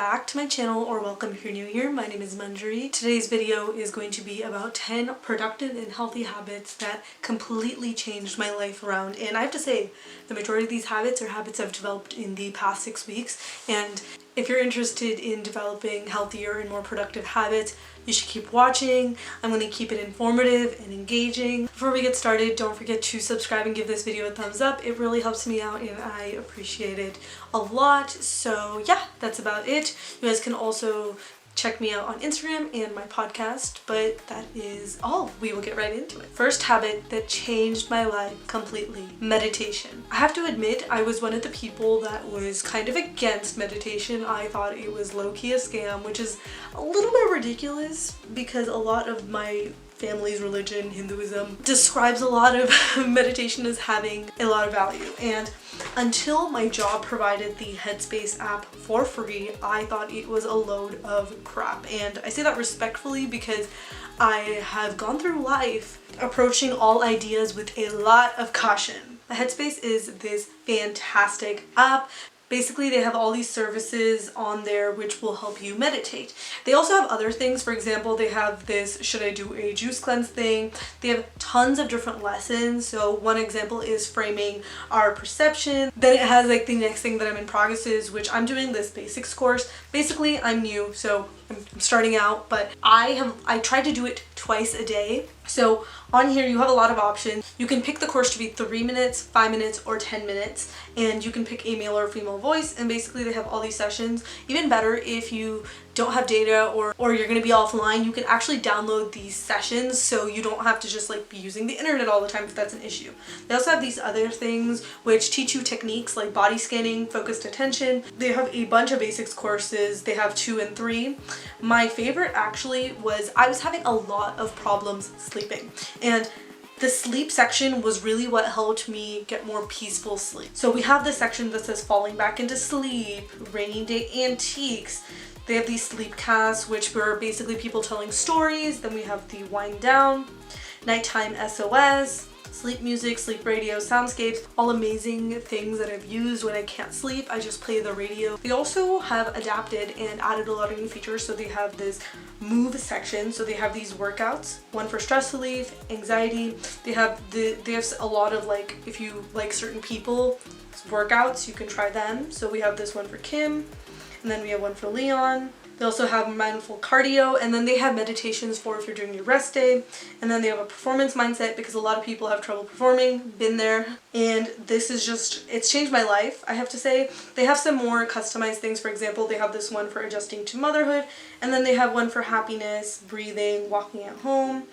back to my channel, or welcome if you're new here. My name is Manjari. Today's video is going to be about 10 productive and healthy habits that completely changed my life around. And I have to say, the majority of these habits are habits I've developed in the past 6 weeks. And if you're interested in developing healthier and more productive habits, you should keep watching. I'm going to keep it informative and engaging. Before we get started, don't forget to subscribe and give this video a thumbs up. It really helps me out and I appreciate it a lot. So yeah, that's about it. You guys can also check me out on Instagram and my podcast, but that is all. We will get right into it. First habit that changed my life completely: meditation. I have to admit, I was one of the people that was kind of against meditation. I thought it was low-key a scam, which is a little bit ridiculous because a lot of my family's religion, Hinduism, describes a lot of meditation as having a lot of value. And until my job provided the Headspace app for free, I thought it was a load of crap. And I say that respectfully because I have gone through life approaching all ideas with a lot of caution. Headspace is this fantastic app. Basically, they have all these services on there which will help you meditate. They also have other things. For example, they have this should I do a juice cleanse thing. They have tons of different lessons. So one example is framing our perception. Then it has like the next thing that I'm in progress is, which I'm doing this basics course. Basically, I'm new, so I'm starting out, but I tried to do it twice a day. So on here you have a lot of options. You can pick the course to be 3 minutes, 5 minutes, or 10 minutes, and you can pick a male or female voice, and basically they have all these sessions. Even better, if you don't have data or you're going to be offline, you can actually download these sessions so you don't have to just like be using the internet all the time if that's an issue. They also have these other things which teach you techniques like body scanning, focused attention. They have a bunch of basics courses. They have 2 and 3. My favorite actually was I was having a lot of problems sleeping, and the sleep section was really what helped me get more peaceful sleep. So we have this section that says falling back into sleep, rainy day antiques. They have these sleep casts, which were basically people telling stories. Then we have the wind down, nighttime SOS, sleep music, sleep radio, soundscapes, all amazing things that I've used when I can't sleep. I just play the radio. They also have adapted and added a lot of new features. So they have this move section. So they have these workouts, one for stress relief, anxiety. They have a lot of, like, if you like certain people workouts, you can try them. So we have this one for Kim, and then we have one for Leon. They also have mindful cardio, and then they have meditations for if you're doing your rest day. And then they have a performance mindset because a lot of people have trouble performing. Been there. And this is just, it's changed my life, I have to say. They have some more customized things. For example, they have this one for adjusting to motherhood, and then they have one for happiness, breathing, walking at home.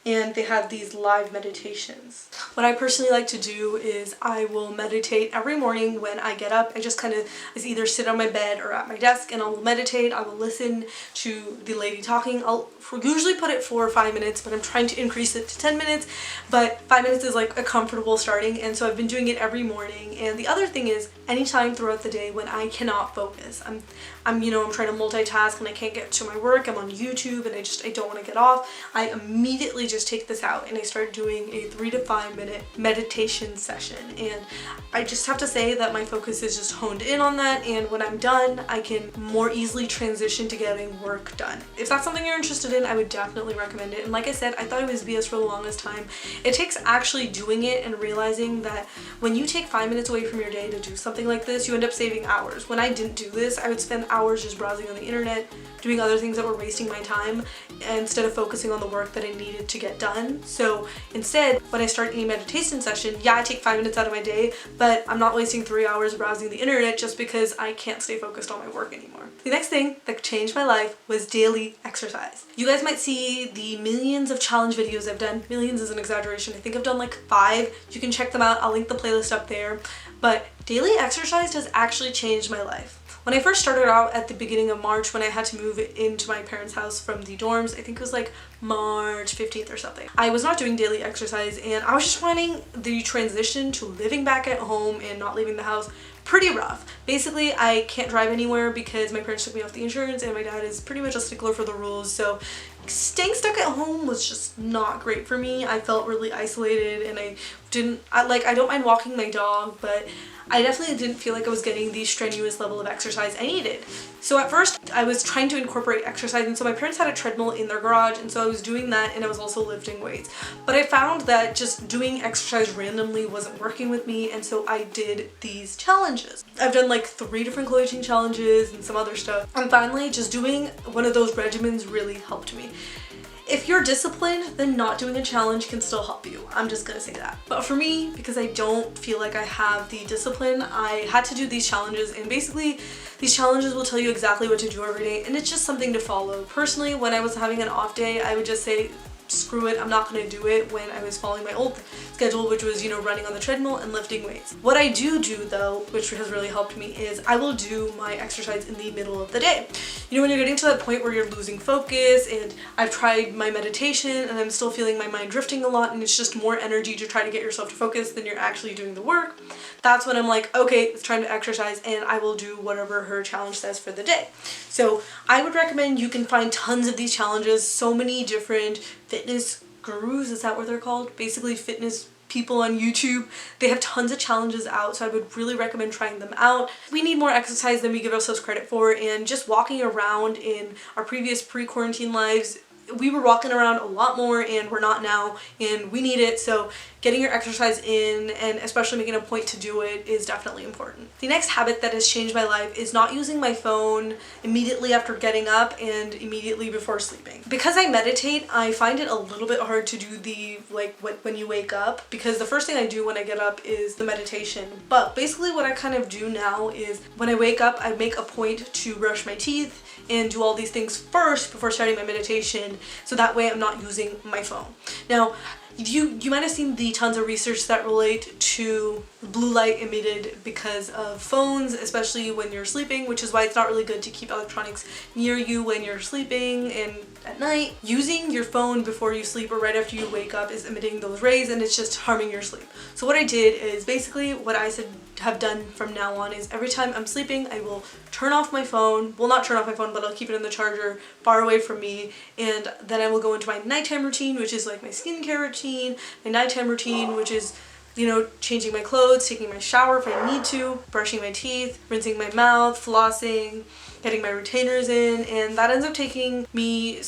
And they have these live meditations. What I personally like to do is I will meditate every morning when I get up. I just kind of either sit on my bed or at my desk and I will meditate. I will listen to the lady talking. I'll usually put it for 5 minutes, but I'm trying to increase it to 10 minutes. But 5 minutes is like a comfortable starting, and so I've been doing it every morning. And the other thing is, anytime throughout the day when I cannot focus, I'm trying to multitask and I can't get to my work, I'm on YouTube and I don't want to get off, I immediately just take this out and I start doing a 3 to 5 minute meditation session. And I just have to say that my focus is just honed in on that, and when I'm done, I can more easily transition to getting work done. If that's something you're interested in, I would definitely recommend it. And like I said, I thought it was BS for the longest time. It takes actually doing it and realizing that when you take 5 minutes away from your day to do something like this, you end up saving hours. When I didn't do this, I would spend hours just browsing on the internet, doing other things that were wasting my time instead of focusing on the work that I needed to get done. So instead, when I start a meditation session, yeah, I take 5 minutes out of my day, but I'm not wasting 3 hours browsing the internet just because I can't stay focused on my work anymore. The next thing that changed my life was daily exercise. You guys might see the millions of challenge videos I've done. Millions is an exaggeration. I think I've done like 5. You can check them out. I'll link the playlist up there. But daily exercise has actually changed my life. When I first started out at the beginning of March, when I had to move into my parents' house from the dorms, I think it was like March 15th or something, I was not doing daily exercise, and I was just finding the transition to living back at home and not leaving the house pretty rough. Basically, I can't drive anywhere because my parents took me off the insurance and my dad is pretty much a stickler for the rules, so staying stuck at home was just not great for me. I felt really isolated and I don't mind walking my dog, but I definitely didn't feel like I was getting the strenuous level of exercise I needed. So at first I was trying to incorporate exercise, and so my parents had a treadmill in their garage, and so I was doing that, and I was also lifting weights. But I found that just doing exercise randomly wasn't working with me, and so I did these challenges. I've done like 3 different coaching challenges and some other stuff, and finally just doing one of those regimens really helped me. If you're disciplined, then not doing a challenge can still help you. I'm just gonna say that. But for me, because I don't feel like I have the discipline, I had to do these challenges, and basically these challenges will tell you exactly what to do every day, and it's just something to follow. Personally, when I was having an off day, I would just say, screw it, I'm not gonna do it when I was following my old schedule, which was, you know, running on the treadmill and lifting weights. What I do though, which has really helped me, is I will do my exercise in the middle of the day. You know, when you're getting to that point where you're losing focus, and I've tried my meditation and I'm still feeling my mind drifting a lot, and it's just more energy to try to get yourself to focus than you're actually doing the work, that's when I'm like, okay, it's time to exercise, and I will do whatever her challenge says for the day. So I would recommend, you can find tons of these challenges, so many different fitness gurus, is that what they're called? Basically fitness people on YouTube. They have tons of challenges out, so I would really recommend trying them out. We need more exercise than we give ourselves credit for, and just walking around in our previous pre-quarantine lives, we were walking around a lot more and we're not now, and we need it. So getting your exercise in, and especially making a point to do it, is definitely important. The next habit that has changed my life is not using my phone immediately after getting up and immediately before sleeping. Because I meditate, I find it a little bit hard to do the when you wake up, because the first thing I do when I get up is the meditation. But basically what I kind of do now is when I wake up, I make a point to brush my teeth and do all these things first before starting my meditation, so that way I'm not using my phone. Now, you might have seen the tons of research that relate to blue light emitted because of phones, especially when you're sleeping, which is why it's not really good to keep electronics near you when you're sleeping and at night. Using your phone before you sleep or right after you wake up is emitting those rays, and it's just harming your sleep. So what I did is, basically what I have done from now on is, every time I'm sleeping, I will turn off my phone. Well, not turn off my phone, but I'll keep it in the charger far away from me, and then I will go into my nighttime routine, which is like my skincare routine, my nighttime routine, which is, you know, changing my clothes, taking my shower if I need to, brushing my teeth, rinsing my mouth, flossing, getting my retainers in, and that ends up taking me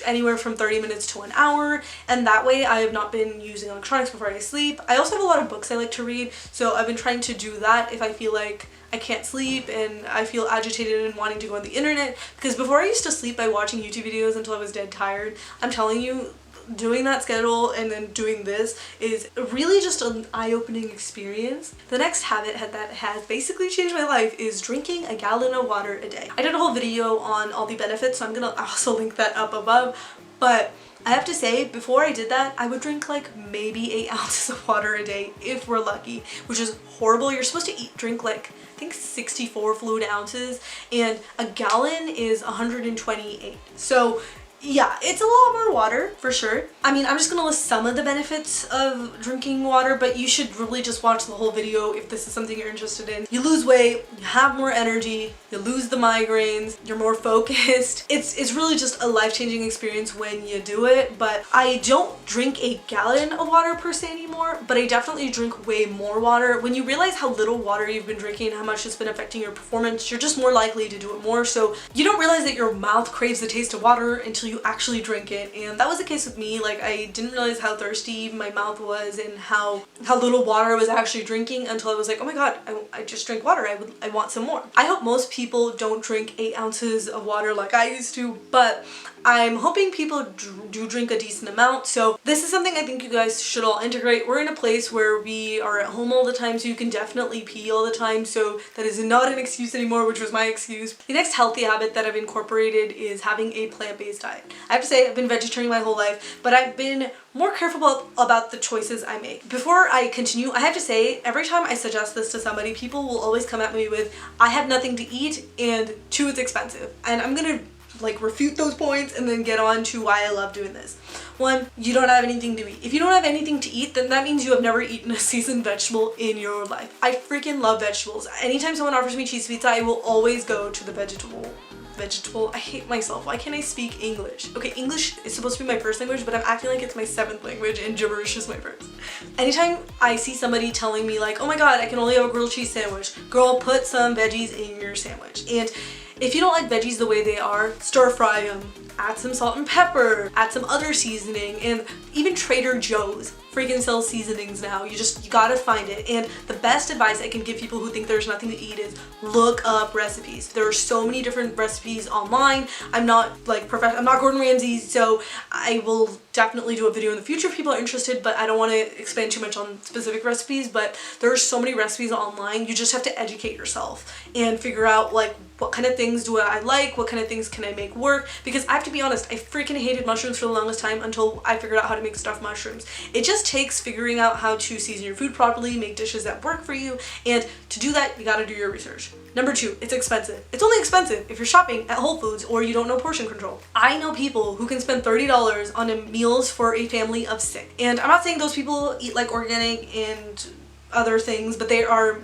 anywhere from 30 minutes to an hour, and that way I have not been using electronics before I sleep. I also have a lot of books I like to read, so I've been trying to do that if I feel like I can't sleep and I feel agitated and wanting to go on the internet, because before I used to sleep by watching YouTube videos until I was dead tired. I'm telling you, doing that schedule and then doing this is really just an eye-opening experience. The next habit that has basically changed my life is drinking a gallon of water a day. I did a whole video on all the benefits, so I'm gonna also link that up above, but I have to say, before I did that, I would drink like maybe 8 ounces of water a day if we're lucky, which is horrible. You're supposed to drink like, I think 64 fluid ounces, and a gallon is 128. So yeah, it's a lot more water for sure. I mean, I'm just gonna list some of the benefits of drinking water, but you should really just watch the whole video if this is something you're interested in. You lose weight, you have more energy, you lose the migraines, you're more focused. It's really just a life-changing experience when you do it. But I don't drink a gallon of water per se anymore, but I definitely drink way more water. When you realize how little water you've been drinking and how much it's been affecting your performance, you're just more likely to do it more. So you don't realize that your mouth craves the taste of water until you actually drink it, and that was the case with me. Like, I didn't realize how thirsty my mouth was and how little water I was actually drinking until I was like, oh my god, I just drank water, I want some more. I hope most people don't drink 8 ounces of water like I used to, but I'm hoping people do drink a decent amount. So this is something I think you guys should all integrate. We're in a place where we are at home all the time, so you can definitely pee all the time, so that is not an excuse anymore, which was my excuse. The next healthy habit that I've incorporated is having a plant-based diet. I have to say, I've been vegetarian my whole life, but I've been more careful about the choices I make. Before I continue, I have to say, every time I suggest this to somebody, people will always come at me with, I have nothing to eat, and 2, it's expensive. And I'm gonna like refute those points and then get on to why I love doing this. One, you don't have anything to eat. If you don't have anything to eat, then that means you have never eaten a seasoned vegetable in your life. I freaking love vegetables. Anytime someone offers me cheese pizza, I will always go to the vegetable. I hate myself. Why can't I speak English? Okay, English is supposed to be my first language, but I'm acting like it's my 7th language and gibberish is my first. Anytime I see somebody telling me like, oh my god, I can only have a grilled cheese sandwich, girl, put some veggies in your sandwich. And if you don't like veggies the way they are, stir fry them, add some salt and pepper, add some other seasoning, and even Trader Joe's freaking sells seasonings now. You gotta find it. And the best advice I can give people who think there's nothing to eat is look up recipes. There are so many different recipes online. I'm not like I'm not Gordon Ramsay, so I will definitely do a video in the future if people are interested, but I don't want to expand too much on specific recipes. But there are so many recipes online. You just have to educate yourself and figure out like what kind of things do I like, what kind of things can I make work, because I have to be honest, I freaking hated mushrooms for the longest time until I figured out how to make stuffed mushrooms. It just takes figuring out how to season your food properly, make dishes that work for you, and to do that, you gotta do your research. Number 2, it's expensive. It's only expensive if you're shopping at Whole Foods or you don't know portion control. I know people who can spend $30 on meals for a family of 6. And I'm not saying those people eat like organic and other things, but they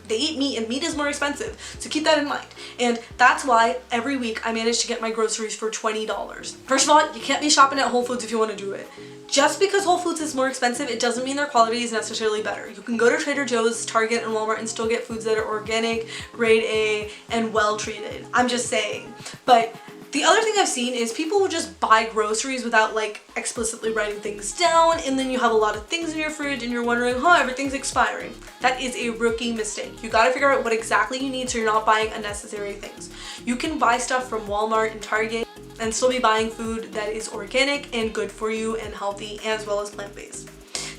eat meat, and meat is more expensive, so keep that in mind. And that's why every week I manage to get my groceries for $20. First of all, you can't be shopping at Whole Foods if you want to do it. Just because Whole Foods is more expensive, it doesn't mean their quality is necessarily better. You can go to Trader Joe's, Target, and Walmart and still get foods that are organic, grade A, and well treated. I'm just saying. But the other thing I've seen is people will just buy groceries without like explicitly writing things down, and then you have a lot of things in your fridge and you're wondering, everything's expiring. That is a rookie mistake. You gotta figure out what exactly you need so you're not buying unnecessary things. You can buy stuff from Walmart and Target and still be buying food that is organic and good for you and healthy, as well as plant-based.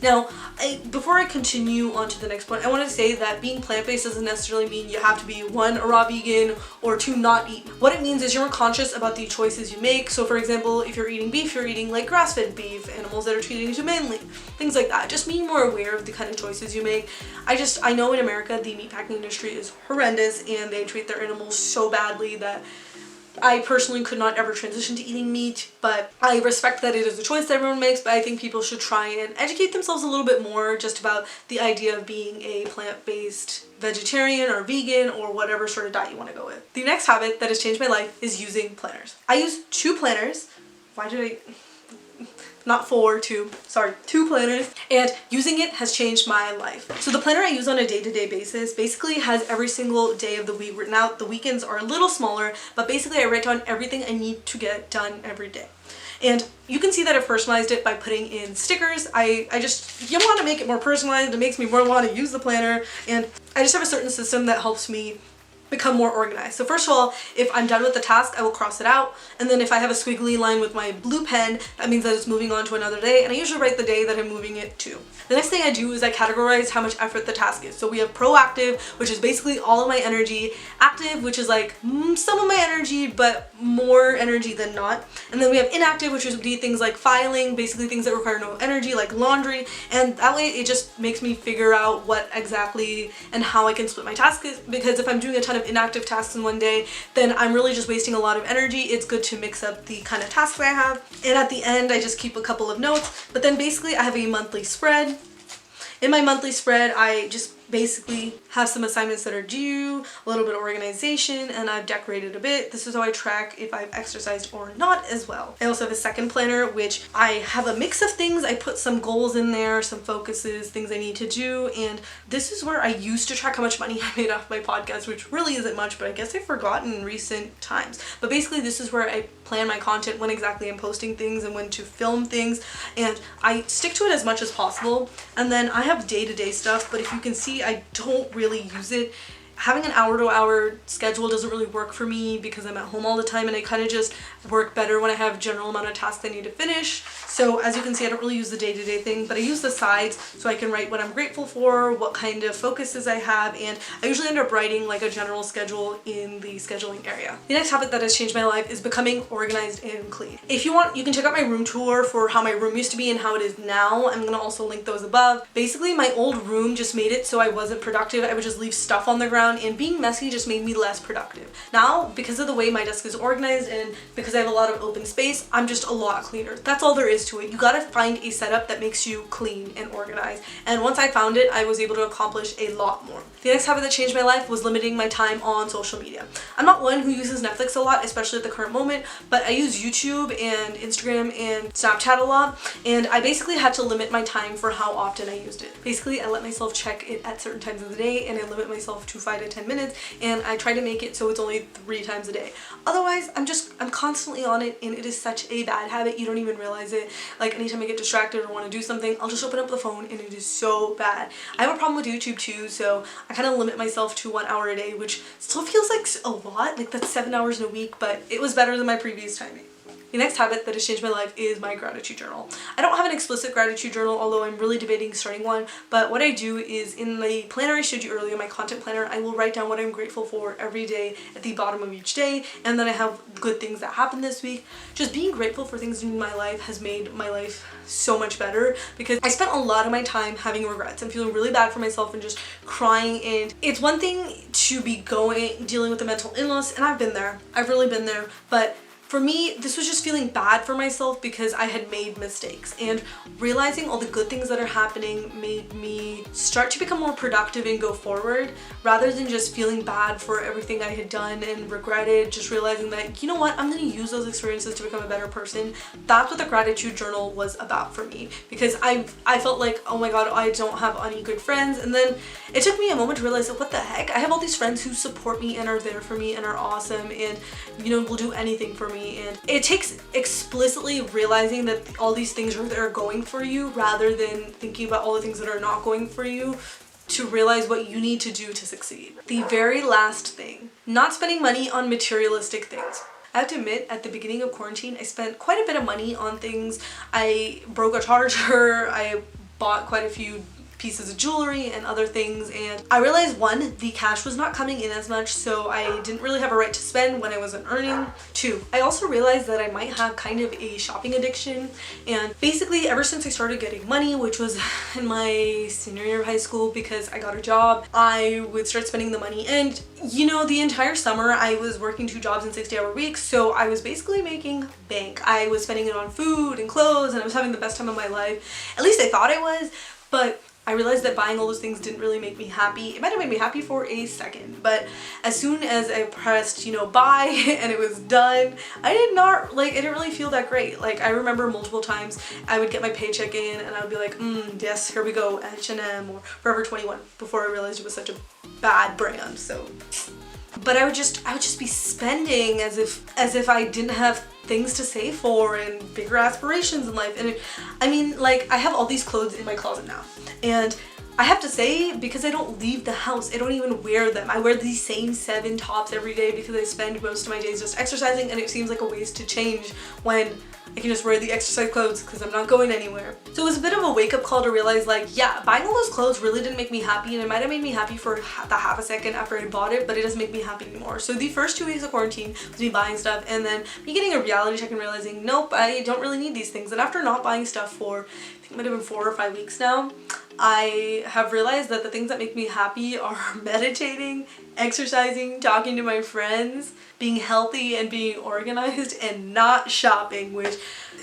Now, before I continue on to the next point, I want to say that being plant-based doesn't necessarily mean you have to be 1, a raw vegan, or 2, not eat. What it means is you're more conscious about the choices you make. So for example, if you're eating beef, you're eating like grass-fed beef, animals that are treated humanely, things like that. Just being more aware of the kind of choices you make. I know in America the meatpacking industry is horrendous and they treat their animals so badly that I personally could not ever transition to eating meat, but I respect that it is a choice that everyone makes, but I think people should try and educate themselves a little bit more just about the idea of being a plant-based vegetarian or vegan or whatever sort of diet you want to go with. The next habit that has changed my life is using planners. I use 2 planners. Not 4, 2. Sorry, 2 planners. And using it has changed my life. So the planner I use on a day-to-day basis basically has every single day of the week written out. The weekends are a little smaller, but basically I write down everything I need to get done every day. And you can see that I've personalized it by putting in stickers. You want to make it more personalized. It makes me more want to use the planner. And I just have a certain system that helps me become more organized. So first of all, if I'm done with the task, I will cross it out, and then if I have a squiggly line with my blue pen, that means that it's moving on to another day, and I usually write the day that I'm moving it to. The next thing I do is I categorize how much effort the task is. So we have proactive, which is basically all of my energy, active, which is like some of my energy, but more energy than not, and then we have inactive, which would be things like filing, basically things that require no energy, like laundry, and that way it just makes me figure out what exactly and how I can split my tasks, because if I'm doing a ton of inactive tasks in one day, then I'm really just wasting a lot of energy. It's good to mix up the kind of tasks I have, and at the end I just keep a couple of notes. But then basically I have a monthly spread. In my monthly spread, I just basically have some assignments that are due, a little bit of organization, and I've decorated a bit. This is how I track if I've exercised or not as well. I also have a second planner, which I have a mix of things. I put some goals in there, some focuses, things I need to do, and this is where I used to track how much money I made off my podcast, which really isn't much, but I guess I've forgotten in recent times. But basically this is where I plan my content, when exactly I'm posting things and when to film things, and I stick to it as much as possible. And then I have day-to-day stuff, but if you can see, I don't really use it. Having an hour-to-hour schedule doesn't really work for me because I'm at home all the time, and I kind of just work better when I have general amount of tasks I need to finish. So as you can see, I don't really use the day-to-day thing, but I use the sides so I can write what I'm grateful for, what kind of focuses I have, and I usually end up writing like a general schedule in the scheduling area. The next habit that has changed my life is becoming organized and clean. If you want, you can check out my room tour for how my room used to be and how it is now. I'm gonna also link those above. Basically, my old room just made it so I wasn't productive. I would just leave stuff on the ground around, and being messy just made me less productive. Now, because of the way my desk is organized and because I have a lot of open space, I'm just a lot cleaner. That's all there is to it. You gotta find a setup that makes you clean and organized. And once I found it, I was able to accomplish a lot more. The next habit that changed my life was limiting my time on social media. I'm not one who uses Netflix a lot, especially at the current moment, but I use YouTube and Instagram and Snapchat a lot, and I basically had to limit my time for how often I used it. Basically, I let myself check it at certain times of the day, and I limit myself to 5 to 10 minutes, and I try to make it so it's only 3 times a day. Otherwise, I'm constantly on it, and it is such a bad habit, you don't even realize it. Like, anytime I get distracted or want to do something, I'll just open up the phone, and it is so bad. I have a problem with YouTube too, so I kind of limit myself to 1 hour a day, which still feels like a lot, like that's 7 hours in a week, but it was better than my previous timing. The next habit that has changed my life is my gratitude journal. I don't have an explicit gratitude journal, although I'm really debating starting one, but what I do is in the planner I showed you earlier, my content planner, I will write down what I'm grateful for every day at the bottom of each day, and then I have good things that happened this week. Just being grateful for things in my life has made my life so much better, because I spent a lot of my time having regrets and feeling really bad for myself and just crying. And it's one thing to be dealing with a mental illness, and I've been there, I've really been there, but for me, this was just feeling bad for myself because I had made mistakes, and realizing all the good things that are happening made me start to become more productive and go forward, rather than just feeling bad for everything I had done and regretted. Just realizing that, you know what, I'm going to use those experiences to become a better person. That's what the gratitude journal was about for me, because I felt like, oh my god, I don't have any good friends. And then it took me a moment to realize that, what the heck, I have all these friends who support me and are there for me and are awesome and, you know, will do anything for me. And it takes explicitly realizing that all these things are there going for you, rather than thinking about all the things that are not going for you, to realize what you need to do to succeed. The very last thing, not spending money on materialistic things. I have to admit, at the beginning of quarantine, I spent quite a bit of money on things. I broke a charger, I bought quite a few pieces of jewelry and other things, and I realized, one, the cash was not coming in as much, so I didn't really have a right to spend when I wasn't earning. 2, I also realized that I might have kind of a shopping addiction, and basically ever since I started getting money, which was in my senior year of high school because I got a job, I would start spending the money. And you know, the entire summer I was working 2 jobs in 60-hour weeks, so I was basically making bank. I was spending it on food and clothes, and I was having the best time of my life. At least I thought I was, but I realized that buying all those things didn't really make me happy. It might have made me happy for a second, but as soon as I pressed, you know, buy and it was done, I didn't really feel that great. Like, I remember multiple times I would get my paycheck in and I would be like, yes, here we go, H&M or Forever 21, before I realized it was such a bad brand. So, but I would just be spending as if I didn't have things to save for and bigger aspirations in life. And I mean, like, I have all these clothes in my closet now, and I have to say, because I don't leave the house, I don't even wear them. I wear these same 7 tops every day because I spend most of my days just exercising, and it seems like a waste to change when I can just wear the exercise clothes because I'm not going anywhere. So it was a bit of a wake-up call to realize, like, yeah, buying all those clothes really didn't make me happy, and it might have made me happy for the half a second after I bought it, but it doesn't make me happy anymore. So the first 2 weeks of quarantine was me buying stuff, and then me getting a reality check and realizing, nope, I don't really need these things. And after not buying stuff for, I think it might have been 4 or 5 weeks now, I have realized that the things that make me happy are meditating, exercising, talking to my friends, being healthy and being organized, and not shopping, which,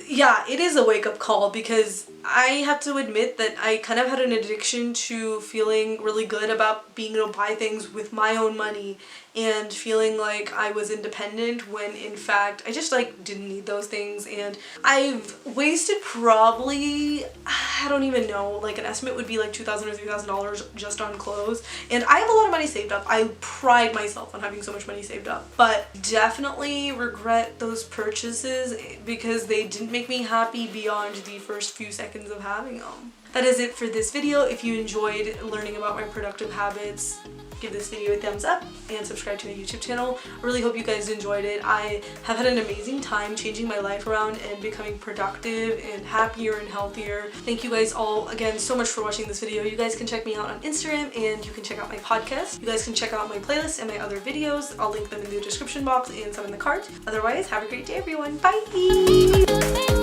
yeah, it is a wake-up call, because I have to admit that I kind of had an addiction to feeling really good about being able to buy things with my own money and feeling like I was independent, when in fact I just like didn't need those things. And I've wasted probably, I don't even know, like an estimate would be like $2,000 or $3,000 just on clothes. And I have a lot of money saved up. I pride myself on having so much money saved up, but definitely regret those purchases because they didn't make me happy beyond the first few seconds of having them. That is it for this video. If you enjoyed learning about my productive habits, give this video a thumbs up and subscribe to my YouTube channel. I really hope you guys enjoyed it. I have had an amazing time changing my life around and becoming productive and happier and healthier. Thank you guys all again so much for watching this video. You guys can check me out on Instagram, and you can check out my podcast. You guys can check out my playlist and my other videos. I'll link them in the description box and some in the card. Otherwise, have a great day, everyone. Bye!